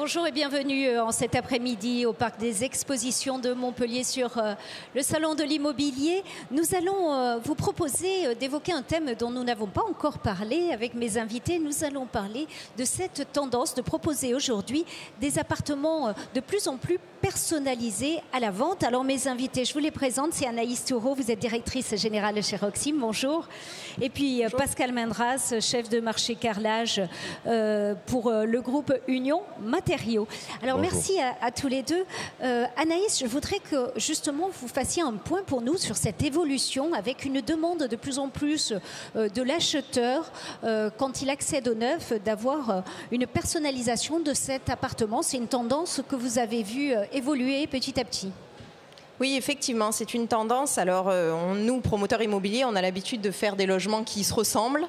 Bonjour et bienvenue en cet après-midi au Parc des Expositions de Montpellier sur le Salon de l'Immobilier. Nous allons vous proposer d'évoquer un thème dont nous n'avons pas encore parlé avec mes invités. Nous allons parler de cette tendance de proposer aujourd'hui des appartements de plus en plus personnalisés à la vente. Alors mes invités, je vous les présente, c'est Anaïs Toureau, vous êtes directrice générale chez Roxim, bonjour. Et puis bonjour. Pascal Mendras, chef de marché carrelage pour le groupe Union Matériaux. Alors bonjour. Merci à tous les deux. Anaïs, je voudrais que justement vous fassiez un point pour nous sur cette évolution avec une demande de plus en plus de l'acheteur quand il accède au neuf d'avoir une personnalisation de cet appartement. C'est une tendance que vous avez vue évoluer petit à petit. Oui, effectivement, c'est une tendance. Alors, nous, promoteurs immobiliers, on a l'habitude de faire des logements qui se ressemblent.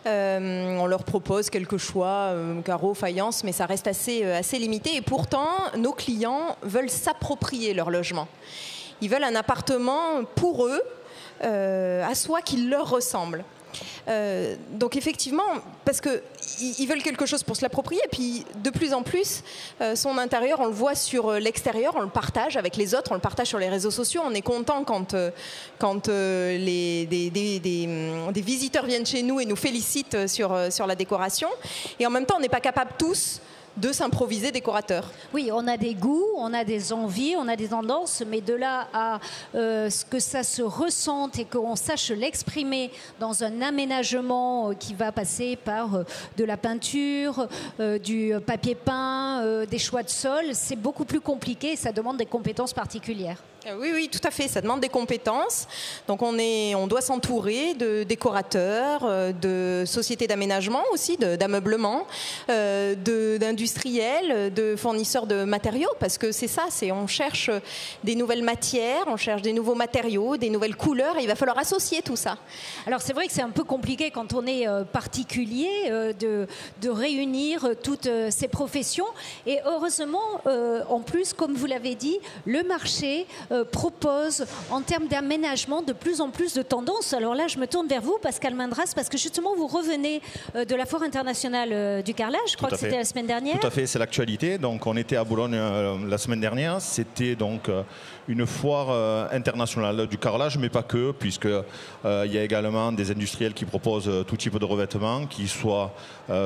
On leur propose quelques choix, carreaux, faïence, mais ça reste assez limité. Et pourtant, nos clients veulent s'approprier leur logement. Ils veulent un appartement pour eux, à soi, qui leur ressemble. Donc effectivement, parce qu'ils veulent quelque chose pour se l'approprier, et puis de plus en plus, son intérieur, on le voit sur l'extérieur, on le partage avec les autres, on le partage sur les réseaux sociaux, on est content quand des visiteurs viennent chez nous et nous félicitent sur la décoration, et en même temps, on n'est pas capable tous de s'improviser décorateur. Oui, on a des goûts, on a des envies, on a des tendances, mais de là à ce que ça se ressente et qu'on sache l'exprimer dans un aménagement qui va passer par de la peinture, du papier peint, des choix de sol, c'est beaucoup plus compliqué et ça demande des compétences particulières. Oui, tout à fait. Ça demande des compétences. Donc on doit s'entourer de décorateurs, de sociétés d'aménagement aussi, d'ameublement, d'industriels, de fournisseurs de matériaux, parce que c'est ça. On cherche des nouvelles matières, on cherche des nouveaux matériaux, des nouvelles couleurs, et il va falloir associer tout ça. Alors c'est vrai que c'est un peu compliqué quand on est particulier de réunir toutes ces professions. Et heureusement, en plus, comme vous l'avez dit, le marché propose en termes d'aménagement de plus en plus de tendances. Alors là, je me tourne vers vous, Pascal Mendras, parce que justement, vous revenez de la Foire internationale du carrelage. Je crois que c'était la semaine dernière. Tout à fait, c'est l'actualité. Donc, on était à Boulogne la semaine dernière. C'était donc une foire internationale du carrelage, mais pas que, puisqu'il y a également des industriels qui proposent tout type de revêtements, qui soient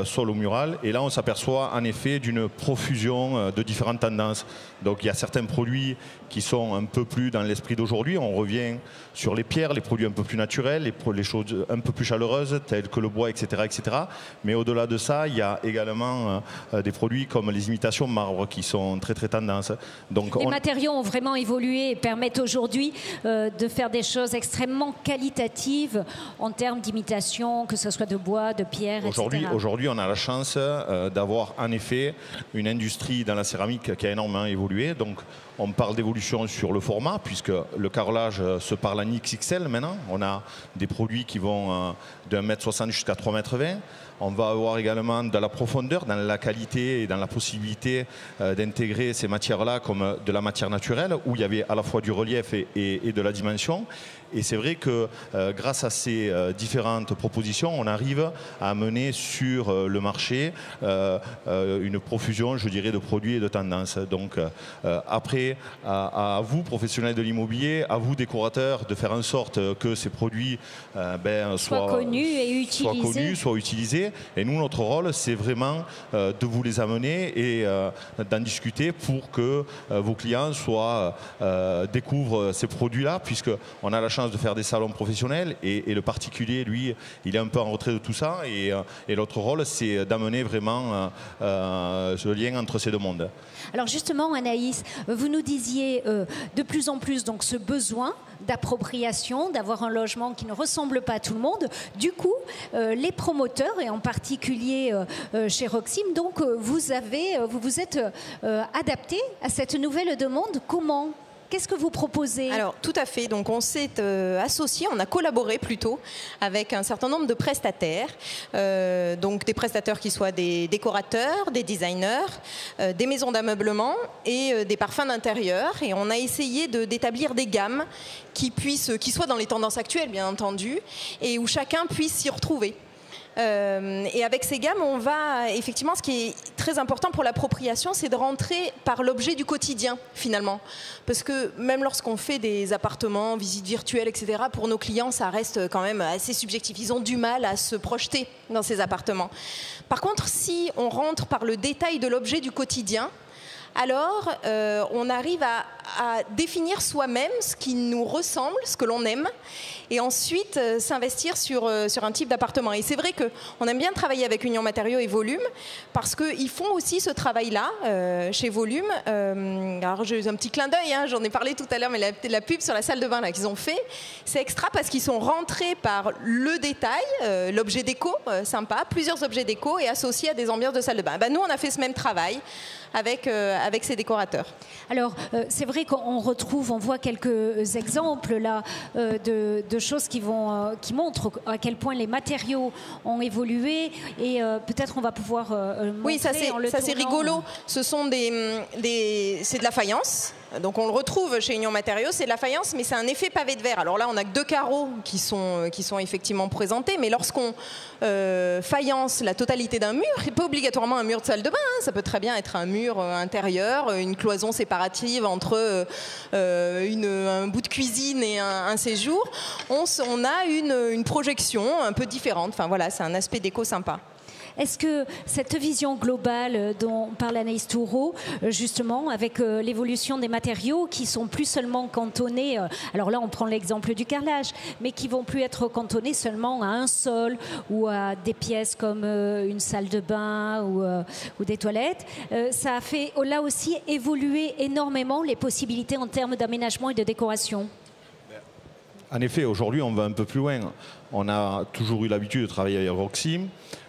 sol ou mural. Et là, on s'aperçoit en effet d'une profusion de différentes tendances. Donc, il y a certains produits qui sont un peu plus dans l'esprit d'aujourd'hui. On revient sur les pierres, les produits un peu plus naturels, les choses un peu plus chaleureuses, telles que le bois, etc. etc. Mais au-delà de ça, il y a également des produits comme les imitations marbre qui sont très très tendance. Donc, les matériaux ont vraiment évolué et permettent aujourd'hui de faire des choses extrêmement qualitatives en termes d'imitation, que ce soit de bois, de pierre, etc. Aujourd'hui, on a la chance d'avoir en effet une industrie dans la céramique qui a énormément évolué. Donc, on parle d'évolution sur le format, puisque le carrelage se parle en XXL maintenant. On a des produits qui vont de 1,60 m jusqu'à 3,20 m. On va avoir également de la profondeur, dans la qualité et dans la possibilité d'intégrer ces matières-là comme de la matière naturelle, où il y avait à la fois du relief et de la dimension. Et c'est vrai que grâce à ces différentes propositions, on arrive à amener sur le marché une profusion, je dirais, de produits et de tendances. Donc après, à vous, professionnels de l'immobilier, à vous, décorateurs, de faire en sorte que ces produits soient connus et utilisés. Soient utilisés. Et nous, notre rôle, c'est vraiment de vous les amener et d'en discuter pour que vos clients découvrent ces produits-là, puisqu'on a la chance de faire des salons professionnels et le particulier, lui, il est un peu en retrait de tout ça. Et notre rôle, c'est d'amener vraiment ce lien entre ces deux mondes. Alors justement, Anaïs, vous nous disiez de plus en plus donc, ce besoin d'appropriation, d'avoir un logement qui ne ressemble pas à tout le monde. Du coup, les promoteurs, et en particulier chez Roxim, donc vous vous êtes adapté à cette nouvelle demande. Comment ? Qu'est-ce que vous proposez ? Alors, tout à fait. Donc, on s'est associé, on a collaboré plutôt avec un certain nombre de prestataires. Donc, des prestataires qui soient des décorateurs, des designers, des maisons d'ameublement et des parfums d'intérieur. Et on a essayé d'établir des gammes qui soient dans les tendances actuelles, bien entendu, et où chacun puisse s'y retrouver. Et avec ces gammes, on va effectivement, ce qui est très important pour l'appropriation, c'est de rentrer par l'objet du quotidien finalement. Parce que même lorsqu'on fait des appartements, visites virtuelles, etc., pour nos clients, ça reste quand même assez subjectif. Ils ont du mal à se projeter dans ces appartements. Par contre, si on rentre par le détail de l'objet du quotidien, alors on arrive à définir soi-même ce qui nous ressemble, ce que l'on aime, et ensuite s'investir sur un type d'appartement. Et c'est vrai qu'on aime bien travailler avec Union Matériaux et Volume, parce qu'ils font aussi ce travail-là chez Volume. Alors j'ai un petit clin d'œil, hein, j'en ai parlé tout à l'heure, mais la pub sur la salle de bain là, qu'ils ont fait, c'est extra parce qu'ils sont rentrés par le détail, l'objet déco, sympa, plusieurs objets déco, et associés à des ambiances de salle de bain. Ben, nous, on a fait ce même travail avec ces décorateurs. Alors, c'est vrai qu'on retrouve, on voit quelques exemples là de choses qui montrent à quel point les matériaux ont évolué, et peut-être on va pouvoir montrer. Oui, ça c'est rigolo. Ce sont c'est de la faïence. Donc on le retrouve chez Union Matériaux, c'est de la faïence, mais c'est un effet pavé de verre. Alors là, on a que 2 carreaux qui sont effectivement présentés, mais lorsqu'on faïence la totalité d'un mur, et pas obligatoirement un mur de salle de bain, hein, ça peut très bien être un mur intérieur, une cloison séparative entre un bout de cuisine et un séjour, on a une projection un peu différente. Enfin voilà, c'est un aspect déco sympa. Est-ce que cette vision globale dont parle Anaïs Toureau, justement, avec l'évolution des matériaux qui sont plus seulement cantonnés, alors là on prend l'exemple du carrelage, mais qui vont plus être cantonnés seulement à un sol ou à des pièces comme une salle de bain ou des toilettes, ça a fait là aussi évoluer énormément les possibilités en termes d'aménagement et de décoration. En effet, aujourd'hui on va un peu plus loin. On a toujours eu l'habitude de travailler avec Roxim.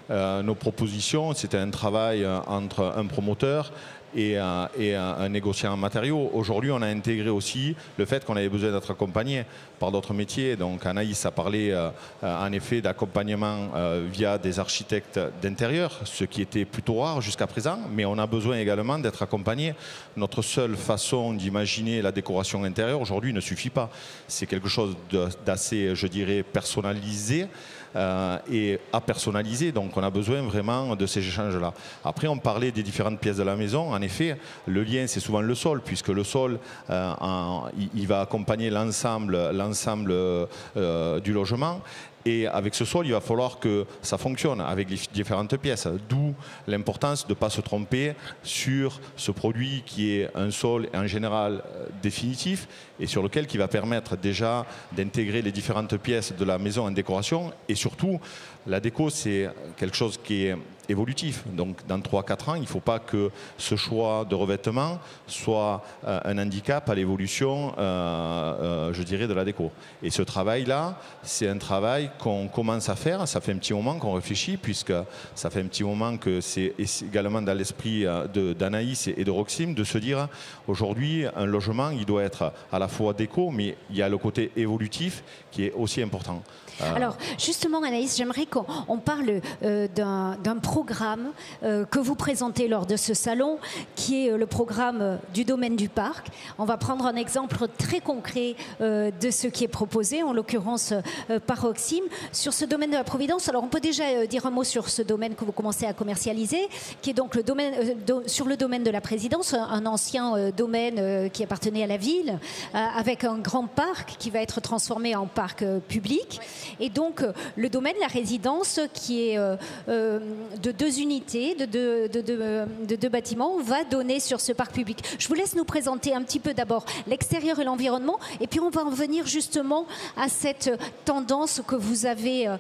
Nos propositions, c'était un travail entre un promoteur et un négociant en matériaux. Aujourd'hui, on a intégré aussi le fait qu'on avait besoin d'être accompagné par d'autres métiers. Donc Anaïs a parlé en effet d'accompagnement via des architectes d'intérieur, ce qui était plutôt rare jusqu'à présent, mais on a besoin également d'être accompagné. Notre seule façon d'imaginer la décoration intérieure aujourd'hui ne suffit pas. C'est quelque chose d'assez, je dirais, personnalisé. Et à personnaliser, donc on a besoin vraiment de ces échanges-là. Après, on parlait des différentes pièces de la maison. En effet, le lien, c'est souvent le sol, puisque le sol, il va accompagner l'ensemble du logement. Et avec ce sol, il va falloir que ça fonctionne avec les différentes pièces. D'où l'importance de ne pas se tromper sur ce produit qui est un sol en général définitif et sur lequel qui va permettre déjà d'intégrer les différentes pièces de la maison en décoration. Et surtout, la déco, c'est quelque chose qui est évolutif. Donc dans 3-4 ans, il ne faut pas que ce choix de revêtement soit un handicap à l'évolution, je dirais, de la déco. Et ce travail-là, c'est un travail qu'on commence à faire. Ça fait un petit moment qu'on réfléchit, puisque ça fait un petit moment que c'est également dans l'esprit d'Anaïs et de Roxim de se dire, aujourd'hui, un logement, il doit être à la fois déco, mais il y a le côté évolutif qui est aussi important. Alors, justement, Anaïs, j'aimerais qu'on parle d'un programme que vous présentez lors de ce salon, qui est le programme du domaine du parc. On va prendre un exemple très concret de ce qui est proposé, en l'occurrence par Roxim. Sur ce domaine de la Providence, alors on peut déjà dire un mot sur ce domaine que vous commencez à commercialiser, qui est donc le domaine, sur le domaine de la Présidence, un ancien domaine qui appartenait à la ville, avec un grand parc qui va être transformé en parc public. Et donc, le domaine, la résidence, qui est de 2 unités, de deux bâtiments, va donner sur ce parc public. Je vous laisse nous présenter un petit peu d'abord l'extérieur et l'environnement, et puis on va en venir justement à cette tendance que vous avez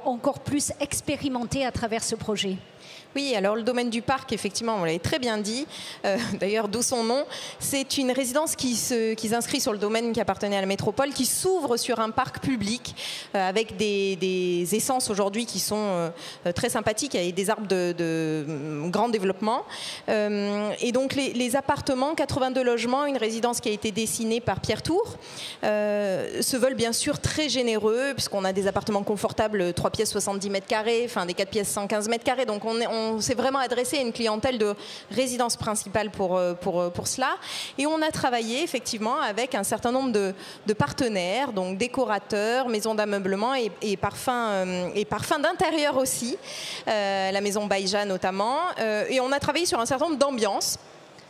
encore plus expérimentée à travers ce projet. Oui, alors le domaine du parc, effectivement, on l'avait très bien dit, d'ailleurs d'où son nom. C'est une résidence qui s'inscrit sur le domaine qui appartenait à la métropole, qui s'ouvre sur un parc public avec des essences aujourd'hui qui sont très sympathiques, avec des arbres de grand développement. Et donc les appartements, 82 logements, une résidence qui a été dessinée par Pierre Tour, se veulent bien sûr très généreux, puisqu'on a des appartements confortables, 3 pièces 70 mètres carrés, enfin des 4 pièces 115 mètres carrés, donc on on s'est vraiment adressé à une clientèle de résidence principale pour cela. Et on a travaillé effectivement avec un certain nombre de partenaires, donc décorateurs, maisons d'ameublement et parfums d'intérieur aussi, la maison Baïja notamment. Et on a travaillé sur un certain nombre d'ambiances.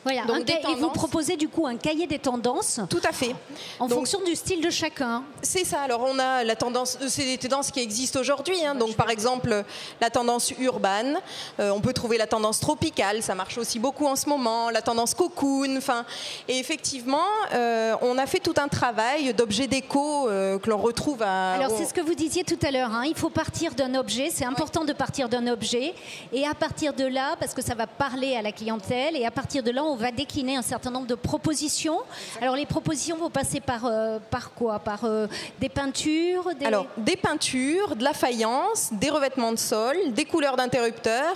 Voilà, et vous proposez du coup un cahier des tendances. Tout à fait. En fonction du style de chacun. C'est ça. Alors on a la tendance, c'est des tendances qui existent aujourd'hui. Hein. Donc par exemple la tendance urbaine. On peut trouver la tendance tropicale, ça marche aussi beaucoup en ce moment. La tendance cocoon. Et effectivement, on a fait tout un travail d'objets déco que l'on retrouve à. Alors c'est ce que vous disiez tout à l'heure. Hein. Il faut partir d'un objet. C'est important de partir d'un objet. Et à partir de là, parce que ça va parler à la clientèle, et à partir de là, on va décliner un certain nombre de propositions. Alors les propositions vont passer par quoi? Par des peintures Alors des peintures, de la faïence, des revêtements de sol, des couleurs d'interrupteurs,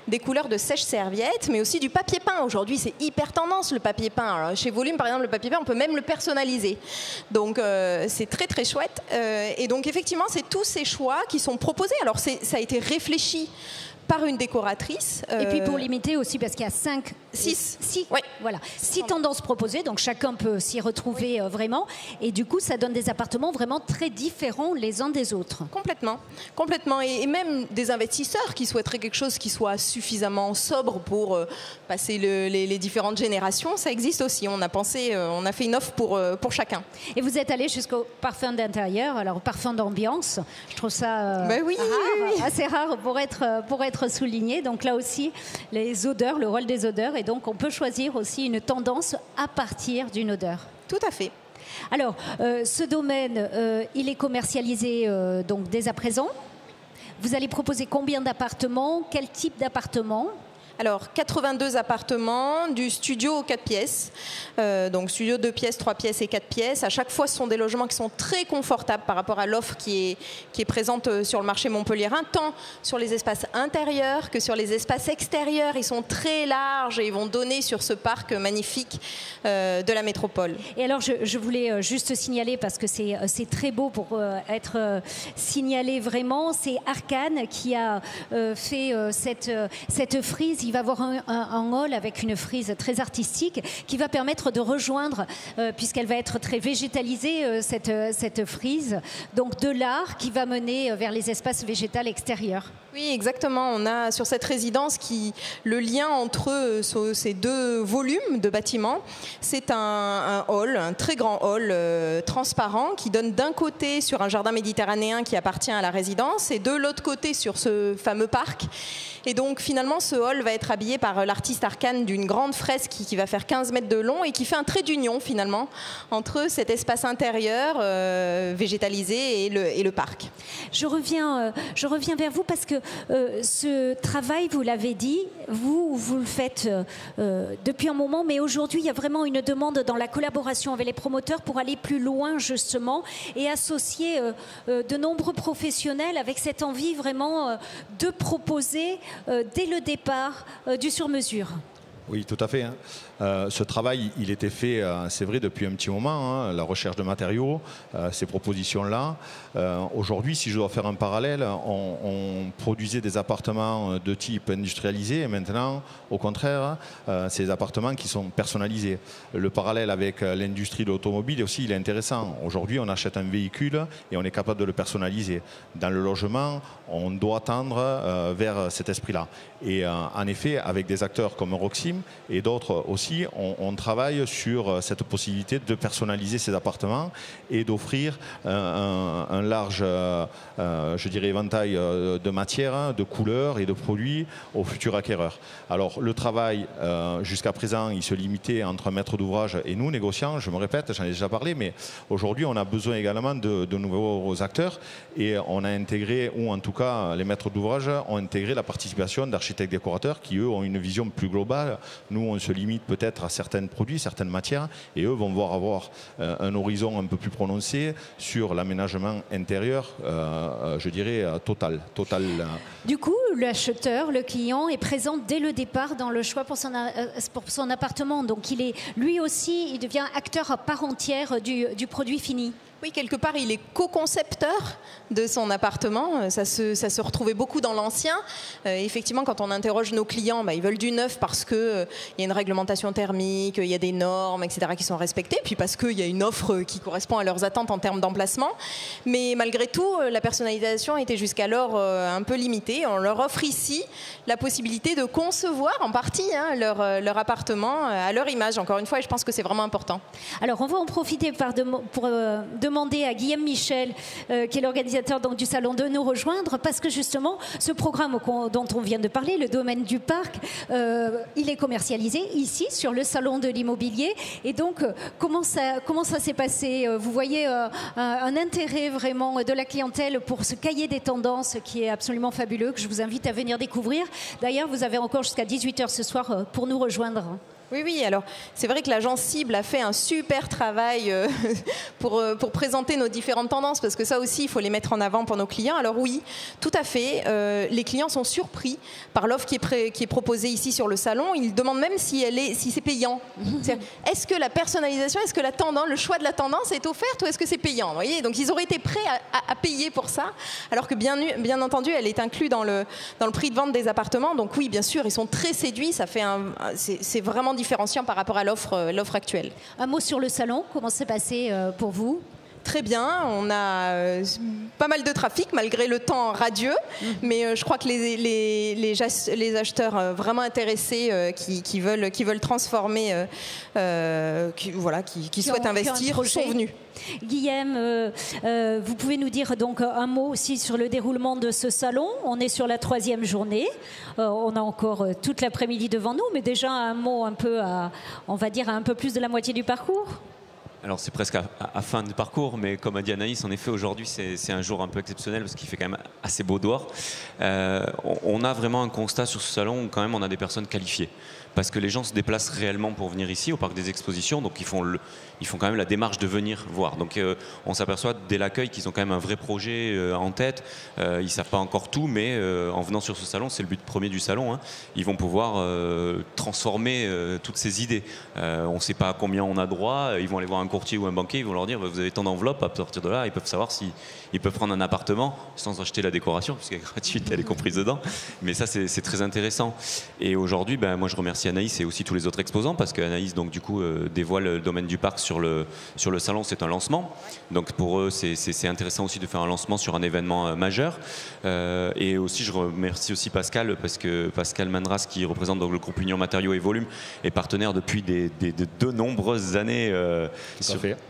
des couleurs de sèche-serviette, mais aussi du papier peint. Aujourd'hui, c'est hyper tendance le papier peint. Alors, chez Volume, par exemple, le papier peint, on peut même le personnaliser. Donc c'est très très chouette. Et donc effectivement, c'est tous ces choix qui sont proposés. Alors ça a été réfléchi par une décoratrice. Et puis pour limiter aussi, parce qu'il y a 6 oui. Voilà, 6 tendances proposées, donc chacun peut s'y retrouver vraiment. Et du coup, ça donne des appartements vraiment très différents les uns des autres. Complètement. Et même des investisseurs qui souhaiteraient quelque chose qui soit suffisamment sobre pour passer les différentes générations, ça existe aussi. On a fait une offre pour chacun. Et vous êtes allé jusqu'au parfum d'intérieur, alors au parfum d'ambiance. Je trouve ça assez rare pour être souligné. Donc là aussi, les odeurs, le rôle des odeurs, et donc on peut choisir aussi une tendance à partir d'une odeur. Tout à fait. Alors, ce domaine, il est commercialisé donc dès à présent. Vous allez proposer combien d'appartements? Quel type d'appartements? Alors, 82 appartements, du studio aux 4 pièces. Donc, studio 2 pièces, 3 pièces et 4 pièces. À chaque fois, ce sont des logements qui sont très confortables par rapport à l'offre qui est présente sur le marché montpelliérain, tant sur les espaces intérieurs que sur les espaces extérieurs. Ils sont très larges et ils vont donner sur ce parc magnifique de la métropole. Et alors, je voulais juste signaler, parce que c'est très beau pour être signalé vraiment, c'est Arcane qui a fait cette frise. Il va avoir un hall avec une frise très artistique qui va permettre de rejoindre, puisqu'elle va être très végétalisée, cette frise, donc de l'art qui va mener vers les espaces végétaux extérieurs. Oui, exactement. On a sur cette résidence le lien entre ces deux volumes de bâtiments, c'est un hall, un très grand hall transparent qui donne d'un côté sur un jardin méditerranéen qui appartient à la résidence et de l'autre côté sur ce fameux parc. Et donc finalement, ce hall va être habillé par l'artiste Arcane d'une grande fresque qui va faire 15 mètres de long et qui fait un trait d'union finalement entre cet espace intérieur végétalisé et le parc. Je reviens vers vous parce que ce travail, vous l'avez dit, vous le faites depuis un moment, mais aujourd'hui, il y a vraiment une demande dans la collaboration avec les promoteurs pour aller plus loin justement et associer de nombreux professionnels avec cette envie vraiment de proposer dès le départ du sur-mesure. Oui, tout à fait. Ce travail, il était fait, c'est vrai, depuis un petit moment, la recherche de matériaux, ces propositions-là. Aujourd'hui, si je dois faire un parallèle, on produisait des appartements de type industrialisé et maintenant, au contraire, c'est des appartements qui sont personnalisés. Le parallèle avec l'industrie de l'automobile aussi, il est intéressant. Aujourd'hui, on achète un véhicule et on est capable de le personnaliser. Dans le logement, on doit tendre vers cet esprit-là. Et en effet, avec des acteurs comme Roxim et d'autres aussi, on travaille sur cette possibilité de personnaliser ces appartements et d'offrir un large, je dirais, éventail de matières, de couleurs et de produits aux futurs acquéreurs. Alors le travail, jusqu'à présent, il se limitait entre un maître d'ouvrage et nous, négociants, je me répète, j'en ai déjà parlé, mais aujourd'hui, on a besoin également de nouveaux acteurs et on a intégré, ou en tout cas, les maîtres d'ouvrage ont intégré la participation d'architectes décorateurs qui, eux, ont une vision plus globale. Nous, on se limite peut-être à certains produits, certaines matières, et eux vont voir avoir un horizon un peu plus prononcé sur l'aménagement intérieur, je dirais, total. Du coup, l'acheteur, le client, est présent dès le départ dans le choix pour son appartement. Donc lui aussi, il devient acteur à part entière du produit fini. Oui, quelque part, il est co-concepteur de son appartement. Ça se retrouvait beaucoup dans l'ancien. Effectivement, quand on interroge nos clients, ils veulent du neuf parce qu'il y a une réglementation thermique, il y a des normes, etc. qui sont respectées, puis parce qu'il y a une offre qui correspond à leurs attentes en termes d'emplacement. Mais malgré tout, la personnalisation était jusqu'alors un peu limitée. On leur offre ici la possibilité de concevoir en partie leur appartement à leur image. Encore une fois, et je pense que c'est vraiment important. Alors, on va en profiter pour demander à Guillaume Michel, qui est l'organisateur du salon, de nous rejoindre, parce que justement, ce programme dont on vient de parler, le domaine du parc, il est commercialisé ici, sur le salon de l'immobilier. Et donc, comment ça s'est passé? Vous voyez un intérêt vraiment de la clientèle pour ce cahier des tendances qui est absolument fabuleux, que je vous invite à venir découvrir. D'ailleurs, vous avez encore jusqu'à 18h ce soir pour nous rejoindre. Oui, alors c'est vrai que l'agence Cible a fait un super travail pour présenter nos différentes tendances, parce que ça aussi, il faut les mettre en avant pour nos clients. Alors oui, tout à fait, les clients sont surpris par l'offre qui est proposée ici sur le salon. Ils demandent même si c'est payant. Est-ce que la personnalisation, est-ce que le choix de la tendance est offerte ou est-ce que c'est payant? Vous voyez, donc ils auraient été prêts à payer pour ça, alors que bien entendu, elle est inclue dans le prix de vente des appartements. Donc oui, bien sûr, ils sont très séduits. C'est vraiment différenciant par rapport à l'offre actuelle. Un mot sur le salon, comment s'est passé pour vous? Très bien, on a pas mal de trafic malgré le temps radieux, mais je crois que les acheteurs vraiment intéressés qui veulent transformer, qui souhaitent investir, sont venus. Guillaume, vous pouvez nous dire donc un mot aussi sur le déroulement de ce salon? On est sur la 3e journée, on a encore toute l'après-midi devant nous, mais déjà un mot on va dire à un peu plus de la moitié du parcours. Alors c'est presque à fin de parcours, mais comme a dit Anaïs, en effet aujourd'hui c'est un jour un peu exceptionnel parce qu'il fait quand même assez beau dehors. On a vraiment un constat sur ce salon où quand même on a des personnes qualifiées, parce que les gens se déplacent réellement pour venir ici au parc des expositions, donc ils font quand même la démarche de venir voir. Donc on s'aperçoit dès l'accueil qu'ils ont quand même un vrai projet en tête. Ils ne savent pas encore tout, mais en venant sur ce salon, c'est le but premier du salon, ils vont pouvoir transformer toutes ces idées. On ne sait pas à combien on a droit, ils vont aller voir un courtier ou un banquier, ils vont leur dire vous avez tant d'enveloppes, à partir de là ils peuvent savoir s'ils peuvent prendre un appartement sans acheter la décoration, puisqu'elle est gratuite, elle est comprise dedans. Mais ça c'est très intéressant. Et aujourd'hui, moi je remercie Anaïs et aussi tous les autres exposants, parce qu'Anaïs donc du coup dévoile le domaine du parc sur le salon. C'est un lancement, donc pour eux c'est intéressant aussi de faire un lancement sur un événement majeur. Et aussi je remercie aussi Pascal, parce que Pascal Mandras, qui représente donc le groupe Union Matériaux et Volumes, est partenaire depuis de nombreuses années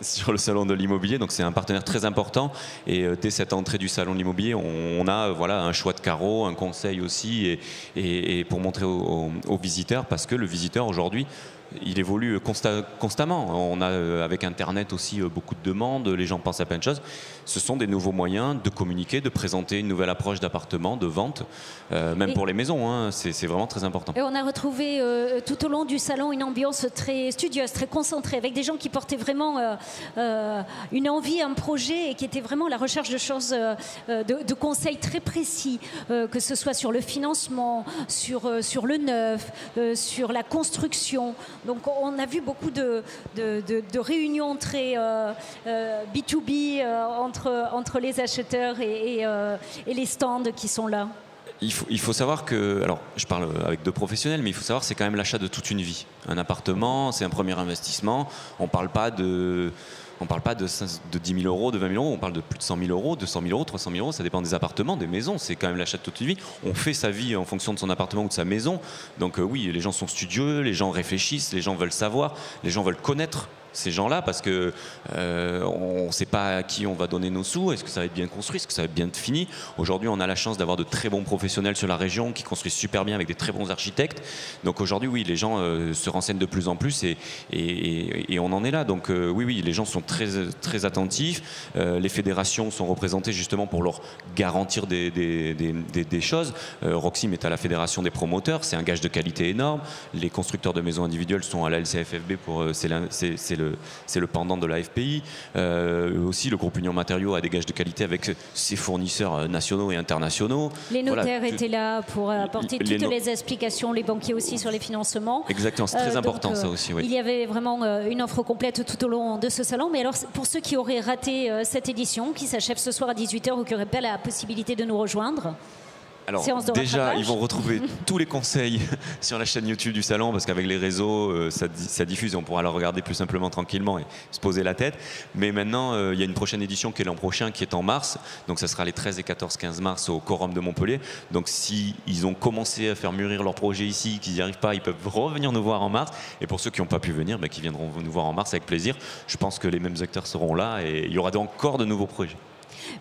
sur le salon de l'immobilier, donc c'est un partenaire très important. Et dès cette entrée du salon de l'immobilier, on a un choix de carreaux, un conseil aussi, et pour montrer aux visiteurs, parce que le visiteur aujourd'hui, il évolue constamment. On a avec Internet aussi beaucoup de demandes, les gens pensent à plein de choses. Ce sont des nouveaux moyens de communiquer, de présenter une nouvelle approche d'appartement, de vente, même pour les maisons, c'est vraiment très important. Et on a retrouvé tout au long du salon une ambiance très studieuse, très concentrée, avec des gens qui portaient vraiment une envie, un projet, et qui étaient vraiment à la recherche de choses, de conseils très précis, que ce soit sur le financement, sur le neuf, sur la construction. Donc on a vu beaucoup de réunions très B2B entre les acheteurs et les stands qui sont là. Il faut savoir que, alors je parle avec deux professionnels, mais il faut savoir que c'est quand même l'achat de toute une vie. Un appartement, c'est un premier investissement. On ne parle pas de 10 000 euros, de 20 000 euros, on parle de plus de 100 000 euros, 200 000 euros, 300 000 euros, ça dépend des appartements, des maisons, c'est quand même l'achat de toute une vie. On fait sa vie en fonction de son appartement ou de sa maison, donc oui, les gens sont studieux, les gens réfléchissent, les gens veulent savoir, les gens veulent connaître ces gens-là, parce que on ne sait pas à qui on va donner nos sous, est-ce que ça va être bien construit, est-ce que ça va être bien fini. Aujourd'hui, on a la chance d'avoir de très bons professionnels sur la région qui construisent super bien avec des très bons architectes. Donc aujourd'hui, oui, les gens se renseignent de plus en plus et on en est là. Donc oui, les gens sont très, très attentifs. Les fédérations sont représentées justement pour leur garantir des choses. Roxim est à la fédération des promoteurs, c'est un gage de qualité énorme. Les constructeurs de maisons individuelles sont à la LCFFB, c'est le pendant de la FPI. Aussi, le groupe Union Matériaux a des gages de qualité avec ses fournisseurs nationaux et internationaux. Les notaires étaient là pour apporter toutes les explications, les banquiers aussi sur les financements. Exactement, c'est très important ça aussi. Oui. Il y avait vraiment une offre complète tout au long de ce salon. Mais alors, pour ceux qui auraient raté cette édition, qui s'achève ce soir à 18h ou qui n'auraient pas la possibilité de nous rejoindre, alors déjà, ils vont retrouver tous les conseils sur la chaîne YouTube du salon, parce qu'avec les réseaux, ça diffuse, on pourra le regarder plus simplement, tranquillement et se poser la tête. Mais maintenant, il y a une prochaine édition qui est l'an prochain, qui est en mars. Donc ça sera les 13 et 14, 15 mars au Quorum de Montpellier. Donc si ils ont commencé à faire mûrir leur projet ici, qu'ils n'y arrivent pas, ils peuvent revenir nous voir en mars. Et pour ceux qui n'ont pas pu venir, qui viendront nous voir en mars avec plaisir. Je pense que les mêmes acteurs seront là et il y aura encore de nouveaux projets.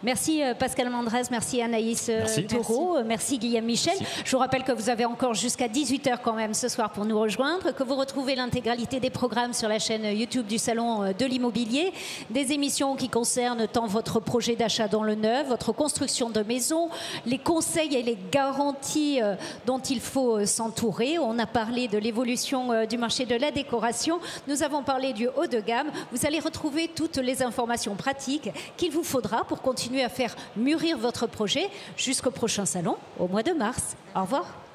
Merci Pascal Mandrez, merci Anaïs Taureau, merci Guillaume Michel. Merci. Je vous rappelle que vous avez encore jusqu'à 18h quand même ce soir pour nous rejoindre, que vous retrouvez l'intégralité des programmes sur la chaîne YouTube du Salon de l'Immobilier, des émissions qui concernent tant votre projet d'achat dans le neuf, votre construction de maison, les conseils et les garanties dont il faut s'entourer. On a parlé de l'évolution du marché de la décoration, nous avons parlé du haut de gamme. Vous allez retrouver toutes les informations pratiques qu'il vous faudra pour continuer à faire mûrir votre projet jusqu'au prochain salon au mois de mars. Au revoir.